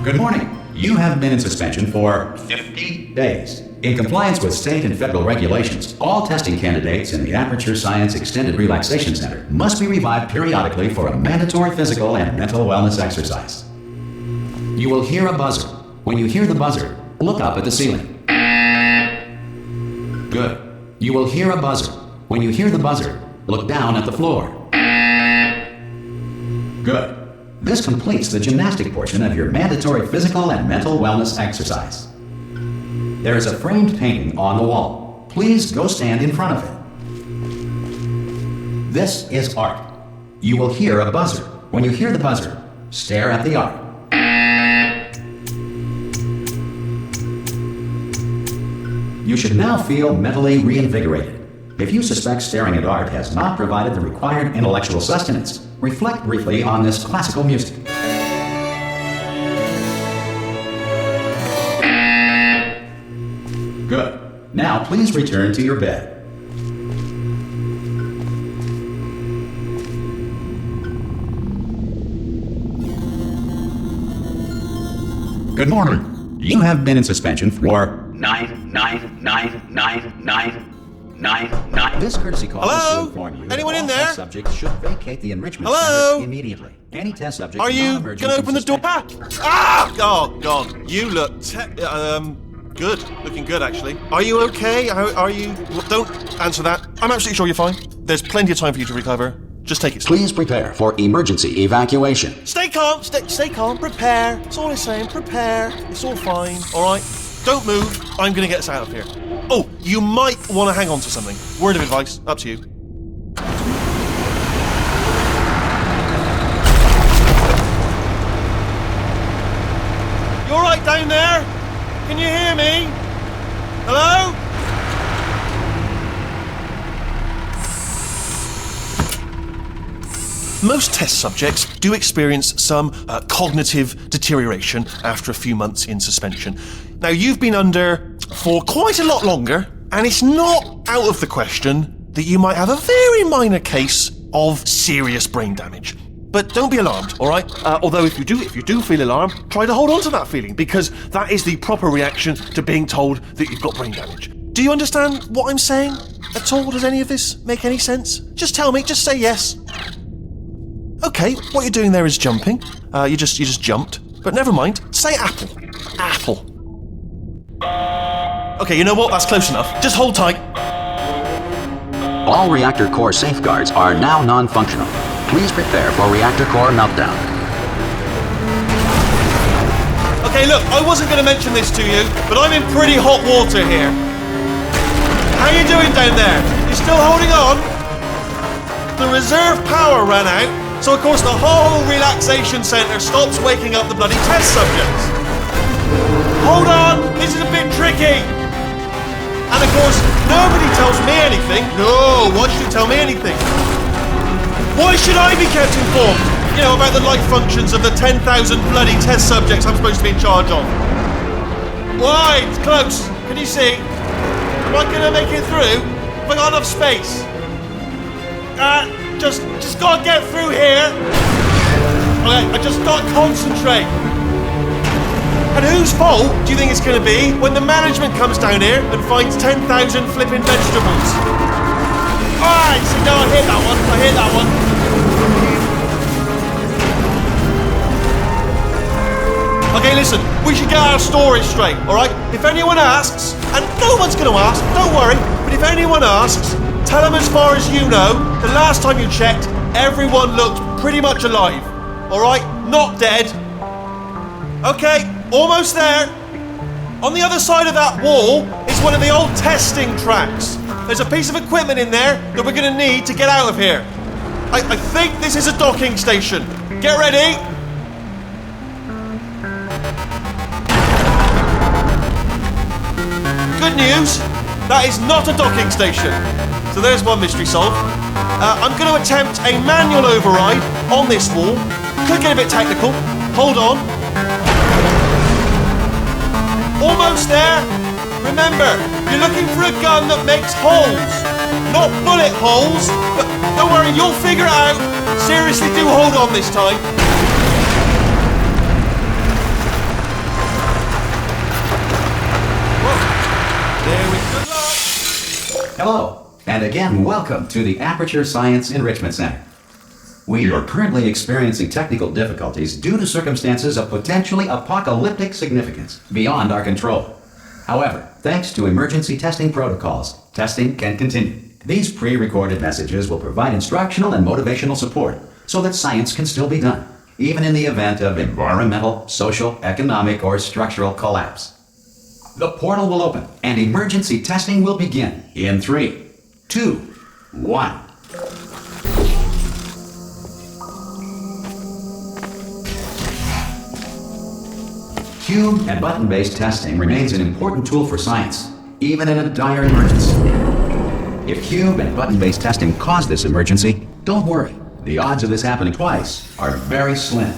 Good morning. You have been in suspension for 50 days. In compliance with state and federal regulations, all testing candidates in the Aperture Science Extended Relaxation Center must be revived periodically for a mandatory physical and mental wellness exercise. You will hear a buzzer. When you hear the buzzer, look up at the ceiling. Good. You will hear a buzzer. When you hear the buzzer, look down at the floor. Good. This completes the gymnastic portion of your mandatory physical and mental wellness exercise. There is a framed painting on the wall. Please go stand in front of it. This is art. You will hear a buzzer. When you hear the buzzer, stare at the art. You should now feel mentally reinvigorated. If you suspect staring at art has not provided the required intellectual sustenance, reflect briefly on this classical music. Good. Now please return to your bed. Good morning. You have been in suspension for 9999999. This courtesy call is to inform you Anyone that in all there? test subjects should vacate the enrichment Hello? center immediately. Any test subject Are you non-emergent gonna open the door? from Ah! Oh God, you look good. Looking good, actually. Are you okay? Are you? Don't answer that. I'm absolutely sure you're fine. There's plenty of time for you to recover. Just take it slow. Please prepare for emergency evacuation. Stay calm. Stay calm. Prepare. That's all I'm saying. Prepare. It's all fine. All right. Don't move. I'm gonna get us out of here. Oh, you might want to hang on to something. Word of advice. Up to you. You all right down there? Can you hear me? Hello? Most test subjects do experience some cognitive deterioration after a few months in suspension. Now, you've been under for quite a lot longer, and it's not out of the question that you might have a very minor case of serious brain damage. But don't be alarmed, all right? Although if you do feel alarmed, try to hold on to that feeling, because that is the proper reaction to being told that you've got brain damage. Do you understand what I'm saying at all? Does any of this make any sense? Just tell me, just say yes. Okay, what you're doing there is jumping. You just jumped. But never mind, say apple. Apple. Okay, you know what? That's close enough. Just hold tight. All reactor core safeguards are now non-functional. Please prepare for reactor core meltdown. Okay, look, I wasn't going to mention this to you, but I'm in pretty hot water here. How you doing down there? You still holding on? The reserve power ran out, so of course the whole relaxation centre stops waking up the bloody test subjects. Hold on, this is a bit tricky. And of course, nobody tells me anything. No, why should you tell me anything? Why should I be kept informed? You know, about the life functions of the 10,000 bloody test subjects I'm supposed to be in charge of. Why? It's close. Can you see? Am I gonna make it through? Have I got enough space? Just gotta get through here. Okay, I just gotta concentrate. And whose fault do you think it's gonna be when the management comes down here and finds 10,000 flipping vegetables? Alright, so no, I hit that one. Okay, listen, we should get our stories straight, alright? If anyone asks, and no one's gonna ask, don't worry, but if anyone asks, tell them as far as you know, the last time you checked, everyone looked pretty much alive, alright? Not dead. Okay, almost there. On the other side of that wall is one of the old testing tracks. There's a piece of equipment in there that we're gonna need to get out of here. I think this is a docking station. Get ready. Good news, that is not a docking station. So there's one mystery solved. I'm going to attempt a manual override on this wall. Could get a bit technical. Hold on. Almost there. Remember, you're looking for a gun that makes holes. Not bullet holes, but don't worry, you'll figure it out. Seriously, do hold on this time. Hello, and again welcome to the Aperture Science Enrichment Center. We are currently experiencing technical difficulties due to circumstances of potentially apocalyptic significance beyond our control. However, thanks to emergency testing protocols, testing can continue. These pre-recorded messages will provide instructional and motivational support so that science can still be done, even in the event of environmental, social, economic, or structural collapse. The portal will open and emergency testing will begin in 3, 2, 1. Cube and button-based testing remains an important tool for science, even in a dire emergency. If cube and button-based testing cause this emergency, don't worry. The odds of this happening twice are very slim.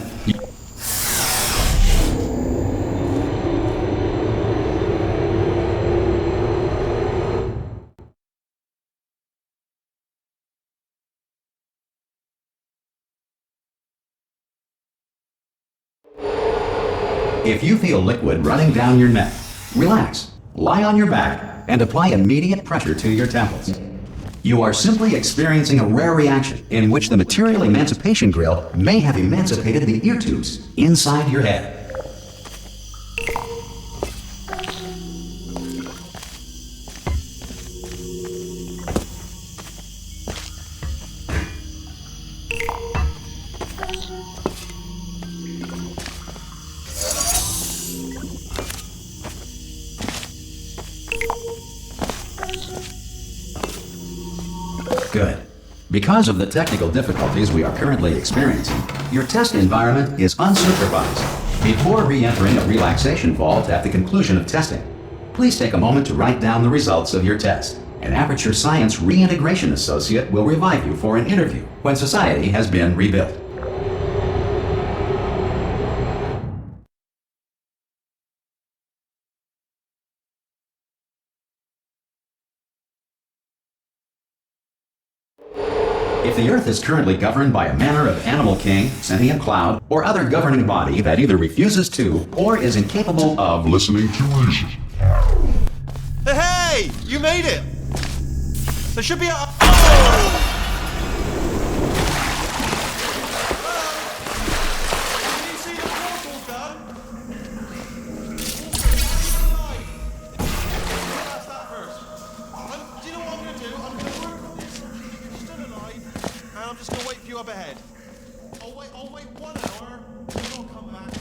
If you feel liquid running down your neck, relax, lie on your back, and apply immediate pressure to your temples. You are simply experiencing a rare reaction in which the material emancipation grill may have emancipated the ear tubes inside your head. Good. Because of the technical difficulties we are currently experiencing, your test environment is unsupervised. Before re-entering a relaxation vault at the conclusion of testing, please take a moment to write down the results of your test. An Aperture Science Reintegration Associate will revive you for an interview when society has been rebuilt. If the Earth is currently governed by a manner of animal king, sentient cloud, or other governing body that either refuses to or is incapable of listening to reason. Hey! You made it! There should be a... Can you see the portal gun? That's that first. Do you know what I'm going to do? I'm going to work on this assumption that you're still alive, and I'm just going to wait for you up ahead. I'll wait 1 hour, and you'll come back,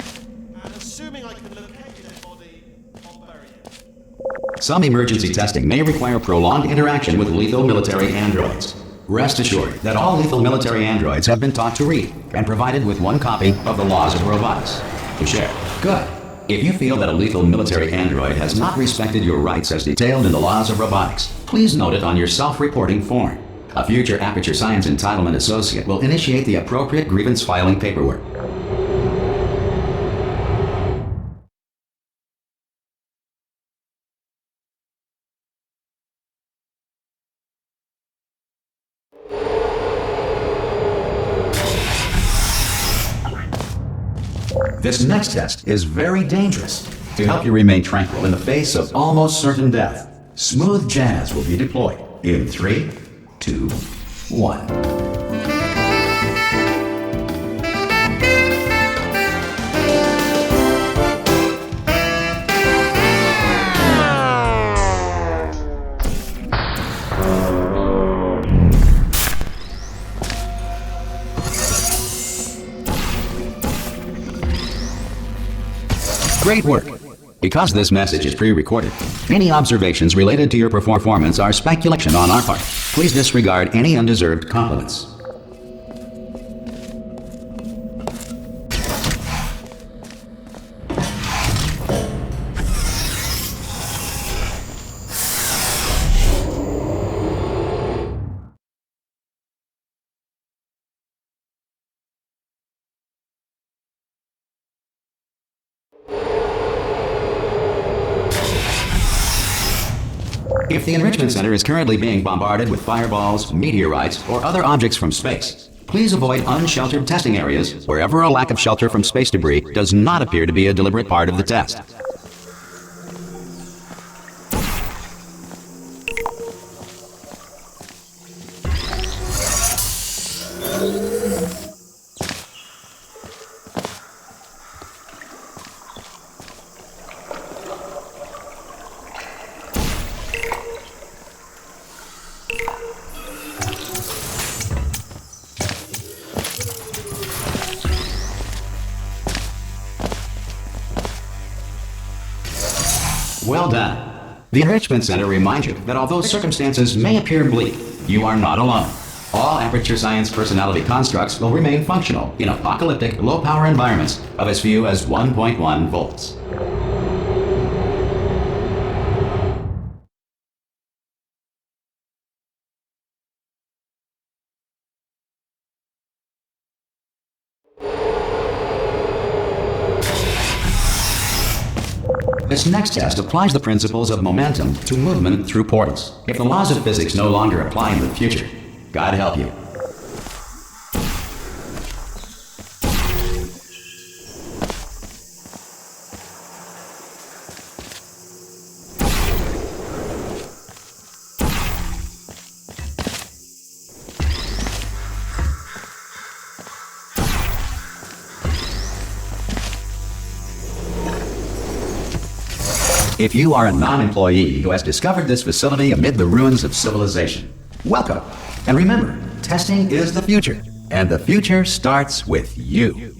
and assuming I can locate your dead body, I'll bury it. Some emergency testing may require prolonged interaction with lethal military androids. Rest assured that all lethal military androids have been taught to read and provided with 1 copy of the laws of robotics to share. Good. If you feel that a lethal military android has not respected your rights as detailed in the laws of robotics, please note it on your self-reporting form. A future Aperture Science Entitlement Associate will initiate the appropriate grievance filing paperwork. This next test is very dangerous. To help you remain tranquil in the face of almost certain death, smooth jazz will be deployed in 3, 2, 1. Great work! Because this message is pre-recorded, any observations related to your performance are speculation on our part. Please disregard any undeserved compliments. If the Enrichment Center is currently being bombarded with fireballs, meteorites, or other objects from space, please avoid unsheltered testing areas wherever a lack of shelter from space debris does not appear to be a deliberate part of the test. Well done. The Enrichment Center reminds you that although circumstances may appear bleak, you are not alone. All Aperture Science personality constructs will remain functional in apocalyptic, low-power environments of as few as 1.1 volts. This next test applies the principles of momentum to movement through portals. If the laws of physics no longer apply in the future, God help you. If you are a non-employee who has discovered this facility amid the ruins of civilization, welcome. And remember, testing is the future, and the future starts with you.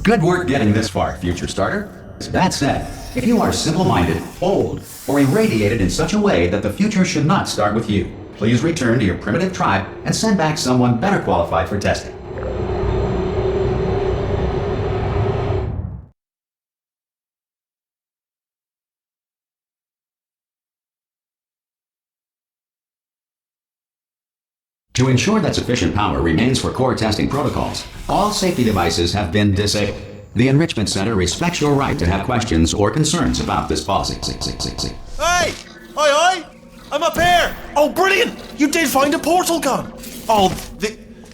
Good work getting this far, future starter. That said, if you are simple-minded, old, or irradiated in such a way that the future should not start with you, please return to your primitive tribe and send back someone better qualified for testing. To ensure that sufficient power remains for core testing protocols, all safety devices have been disabled. The Enrichment Center respects your right to have questions or concerns about this policy. Hey! Oi! I'm up here! Oh, brilliant! You did find a portal gun! Oh, do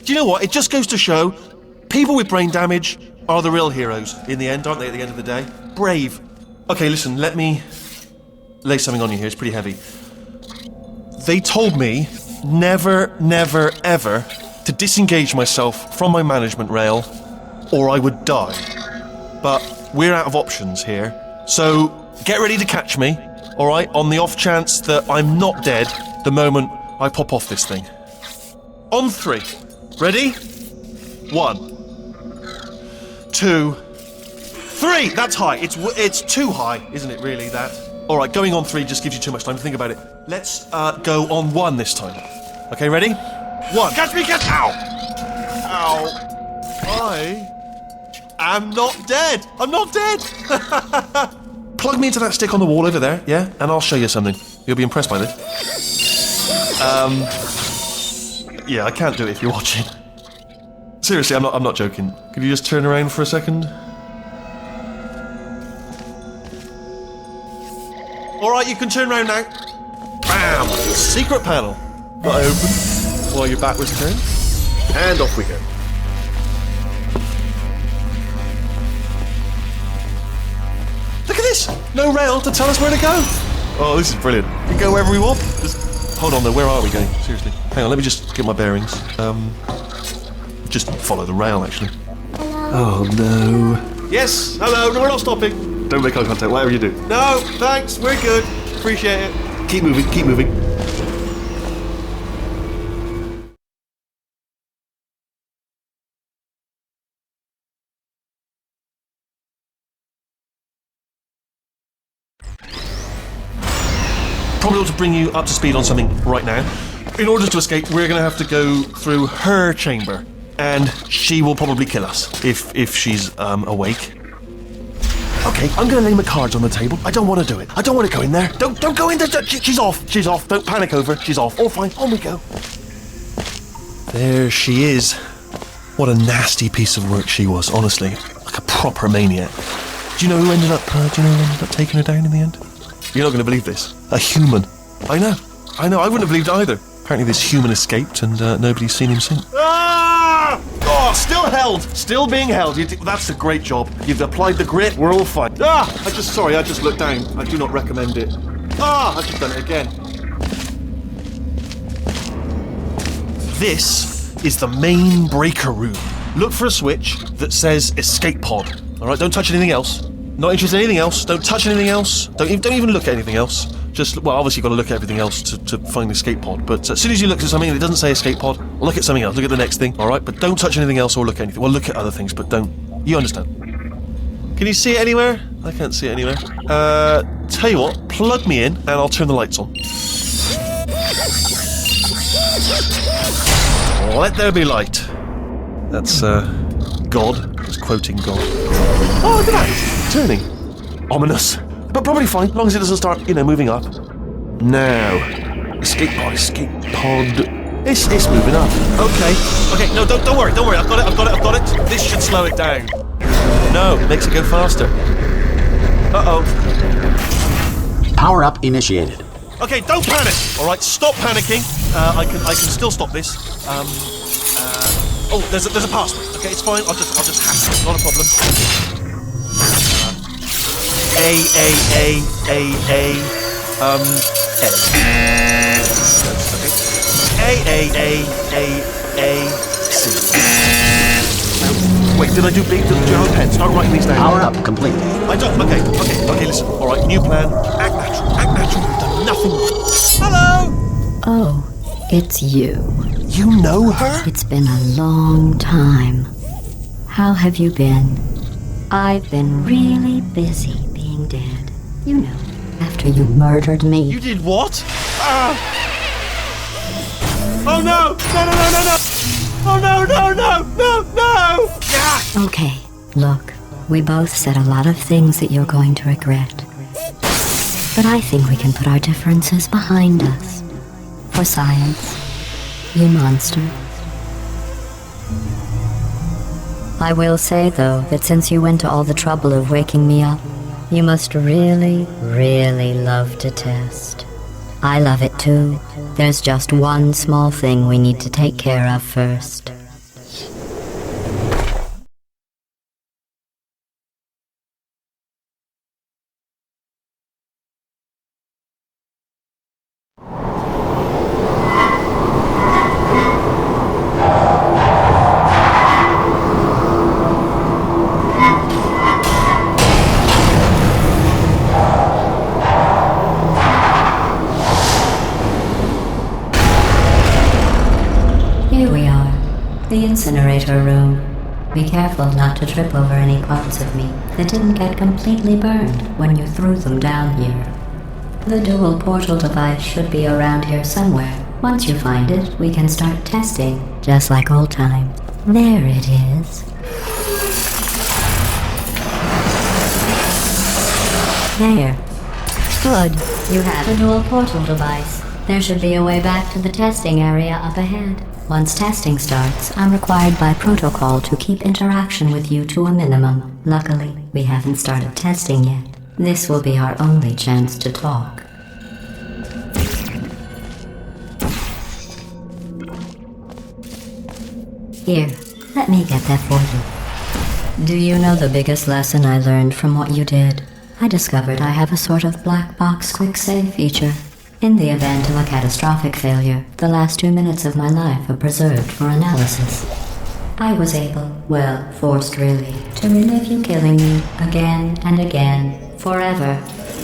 you know what? It just goes to show, people with brain damage are the real heroes in the end, aren't they, at the end of the day? Brave. Okay, listen, let me lay something on you here. It's pretty heavy. They told me never, never, ever to disengage myself from my management rail or I would die. But we're out of options here, so get ready to catch me, alright, on the off chance that I'm not dead the moment I pop off this thing. On 3. Ready? 1, 2, 3! That's high. It's too high, isn't it, really, that? Alright, going on 3 just gives you too much time to think about it. Let's go on 1 this time. Okay, ready? 1. Catch me, catch! Ow! Ow. I am not dead. I'm not dead. Plug me into that stick on the wall over there, yeah? And I'll show you something. You'll be impressed by this. Yeah, I can't do it if you're watching. Seriously, I'm not joking. Could you just turn around for a second? Alright, you can turn around now. Bam! Secret panel. Got it open while your back was turned. And off we go. Look at this! No rail to tell us where to go. Oh, this is brilliant. We can go wherever we want. Just hold on though, where are we going? Seriously. Hang on, let me just get my bearings. Just follow the rail, actually. Oh no. Yes, hello, no, we're not stopping. Don't make eye contact, whatever you do. No, thanks, we're good. Appreciate it. Keep moving, keep moving. Probably ought to bring you up to speed on something right now. In order to escape, we're going to have to go through her chamber. And she will probably kill us, if she's awake. Okay, I'm going to lay my cards on the table. I don't want to do it. I don't want to go in there. Don't go in there. She's off. She's off. Don't panic over her. She's off. All fine. On we go. There she is. What a nasty piece of work she was, honestly. Like a proper maniac. Do you know who ended up taking her down in the end? You're not going to believe this. A human. I know. I wouldn't have believed either. Apparently this human escaped and nobody's seen him since. Ah! Oh, still held! Still being held. That's a great job. You've applied the grit, we're all fine. Ah! I just looked down. I do not recommend it. Ah! I've just done it again. This is the main breaker room. Look for a switch that says escape pod. Alright, don't touch anything else. Not interested in anything else. Don't touch anything else. Don't even look at anything else. Just, well, obviously you've got to look at everything else to find the escape pod. But as soon as you look at something and it doesn't say escape pod, look at something else. Look at the next thing, alright? But don't touch anything else or look at anything. Well, look at other things, but don't. You understand. Can you see it anywhere? I can't see it anywhere. Tell you what, plug me in and I'll turn the lights on. Let there be light. That's, God. Just quoting God. Oh, look at that. It's turning. Ominous. But probably fine, as long as it doesn't start, moving up. Now. Escape pod. It's moving up. Okay, no, don't worry. I've got it. This should slow it down. No, it makes it go faster. Uh-oh. Power up initiated. Okay, don't panic. All right, stop panicking. I can still stop this. Oh, there's a password. Okay, it's fine. I'll just hack it. Not a problem. A. C. Wait, did I do big? Did you have a pen? Start writing these down. Power up complete. I don't. Okay. Listen. All right, new plan. Act natural. You've done nothing. Hello. Oh, it's you. You know her? It's been a long time. How have you been? I've been really busy being dead. You know, after you murdered me. You did what? Oh no! No! Oh no! Yeah! Okay, look, we both said a lot of things that you're going to regret. But I think we can put our differences behind us. For science, you monster. I will say, though, that since you went to all the trouble of waking me up, you must really, really love to test. I love it too. There's just one small thing we need to take care of first. Here we are, the incinerator room. Be careful not to trip over any parts of me that didn't get completely burned when you threw them down here. The dual portal device should be around here somewhere. Once you find it, we can start testing, just like old times. There it is. There. Good. You have a dual portal device. There should be a way back to the testing area up ahead. Once testing starts, I'm required by protocol to keep interaction with you to a minimum. Luckily, we haven't started testing yet. This will be our only chance to talk. Here, let me get that for you. Do you know the biggest lesson I learned from what you did? I discovered I have a sort of black box quick save feature. In the event of a catastrophic failure, the last 2 minutes of my life are preserved for analysis. I was able, well, forced really, to relive you killing me again and again, forever.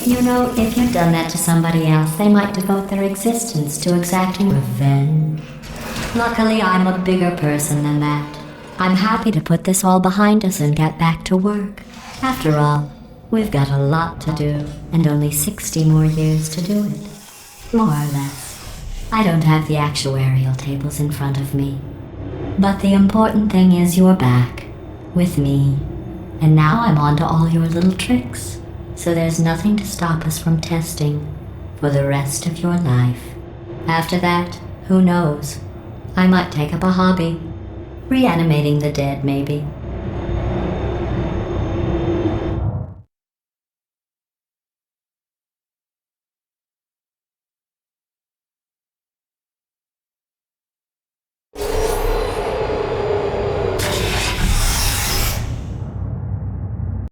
You know, if you'd done that to somebody else, they might devote their existence to exacting revenge. Luckily, I'm a bigger person than that. I'm happy to put this all behind us and get back to work. After all, we've got a lot to do, and only 60 more years to do it. More or less. I don't have the actuarial tables in front of me. But the important thing is you're back, with me. And now I'm on to all your little tricks. So there's nothing to stop us from testing for the rest of your life. After that, who knows? I might take up a hobby. Reanimating the dead, maybe.